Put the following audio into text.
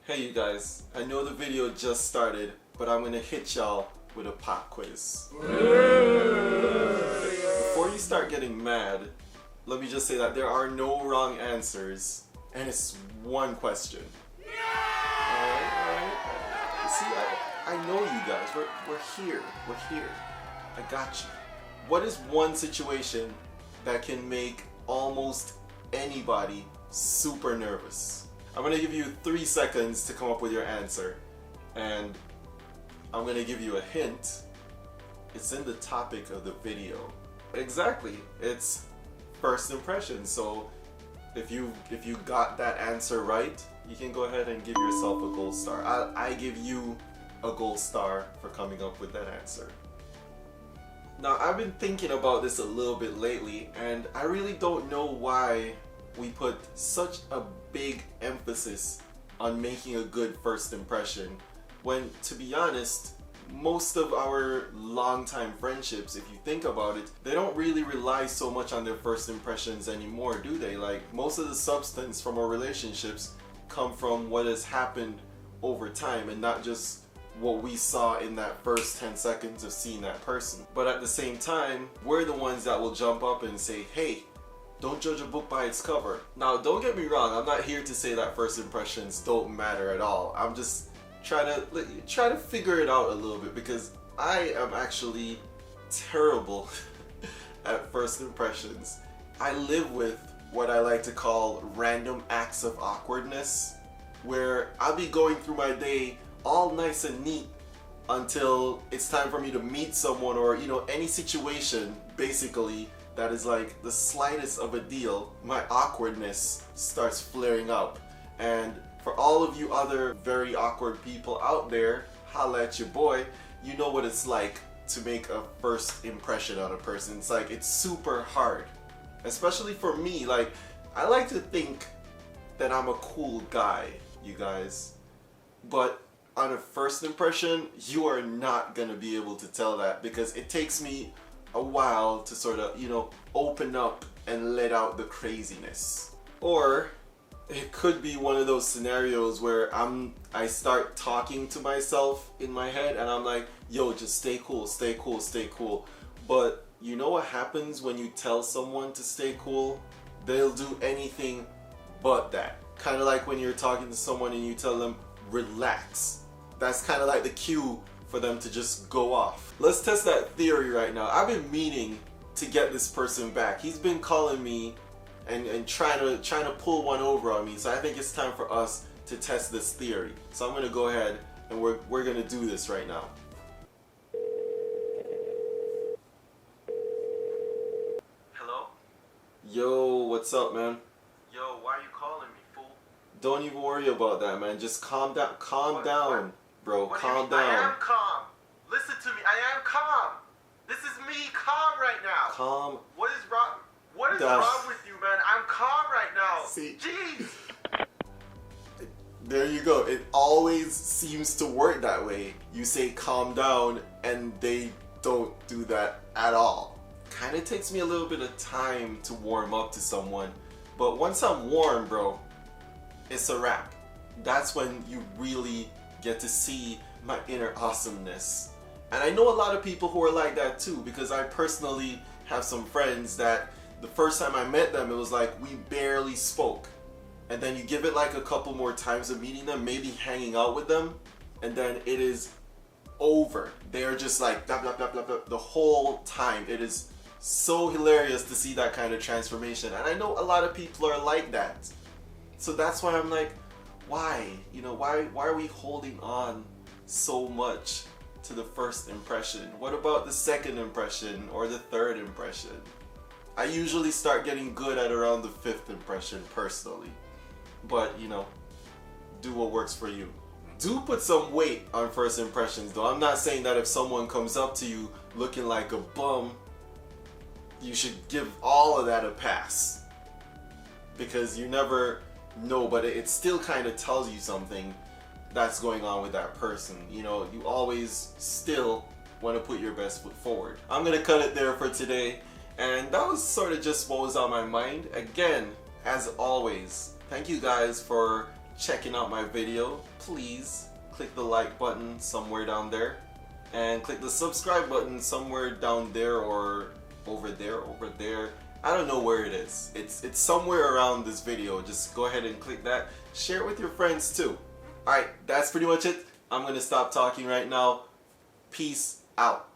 Hey you guys, I know the video just started, but I'm gonna hit y'all with a pop quiz. Before you start getting mad, let me just say that there are no wrong answers, and it's one question. Alright. See, I know you guys, we're here, I got you. What is one situation that can make almost anybody super nervous? I'm gonna give you 3 seconds to come up with your answer, and I'm gonna give you a hint. It's in the topic of the video. Exactly, it's first impression. So if you got that answer right, you can go ahead and give yourself a gold star. I give you a gold star for coming up with that answer. Now, I've been thinking about this a little bit lately, and I really don't know why we put such a big emphasis on making a good first impression when, to be honest, most of our long-time friendships, if you think about it, they don't really rely so much on their first impressions anymore, do they? Like, most of the substance from our relationships come from what has happened over time and not just what we saw in that first 10 seconds of seeing that person. But at the same time, we're the ones that will jump up and say, hey, don't judge a book by its cover. Now, don't get me wrong, I'm not here to say that first impressions don't matter at all. I'm just trying to figure it out a little bit, because I am actually terrible at first impressions. I live with what I like to call random acts of awkwardness, where I'll be going through my day all nice and neat until it's time for me to meet someone, or any situation basically that is like the slightest of a deal, my awkwardness starts flaring up. And for all of you other very awkward people out there, holla at your boy. You know what it's like to make a first impression on a person. It's like, it's super hard, especially for me. Like, I like to think that I'm a cool guy, you guys, but on a first impression, you are not gonna be able to tell that, because it takes me a while to sort of, open up and let out the craziness. Or it could be one of those scenarios where I start talking to myself in my head and I'm like, yo, just stay cool, stay cool, stay cool. But you know what happens when you tell someone to stay cool? They'll do anything but that. Kind of like when you're talking to someone and you tell them, relax. That's kind of like the cue for them to just go off. Let's test that theory right now. I've been meaning to get this person back. He's been calling me and trying to pull one over on me. So I think it's time for us to test this theory. So I'm gonna go ahead and we're gonna do this right now. Hello? Yo, what's up, man? Yo, why are you calling me, fool? Don't even worry about that, man. Just calm down. Calm down, bro. What Calm do you mean? down. I am calm. Listen to me. I am calm. This is me calm right now. Calm. What is wrong? What is down. wrong with you, man? I'm calm right now. See? Jeez. There you go. It always seems to work that way. You say calm down and they don't do that at all. Kind of takes me a little bit of time to warm up to someone, but once I'm warm, bro, it's a wrap. That's when you really get to see my inner awesomeness. And I know a lot of people who are like that too, because I personally have some friends that the first time I met them, it was like we barely spoke. And then you give it like a couple more times of meeting them, maybe hanging out with them, and then it is over. They're just like blah, blah, blah, blah, blah, the whole time. It is so hilarious to see that kind of transformation. And I know a lot of people are like that. So that's why I'm like, why? Why are we holding on so much to the first impression? What about the second impression or the third impression? I usually start getting good at around the 5th impression personally. But, do what works for you. Do put some weight on first impressions though. I'm not saying that if someone comes up to you looking like a bum, you should give all of that a pass. Because you never know, but it still kind of tells you something that's going on with that person. You always still want to put your best foot forward. I'm gonna cut it there for today, and that was sort of just what was on my mind. Again, as always, thank you guys for checking out my video, please click the like button somewhere down there and click the subscribe button somewhere down there or over there. I don't know where it is. It's somewhere around this video. Just go ahead and click that. Share it with your friends too. Alright, that's pretty much it. I'm gonna stop talking right now. Peace out.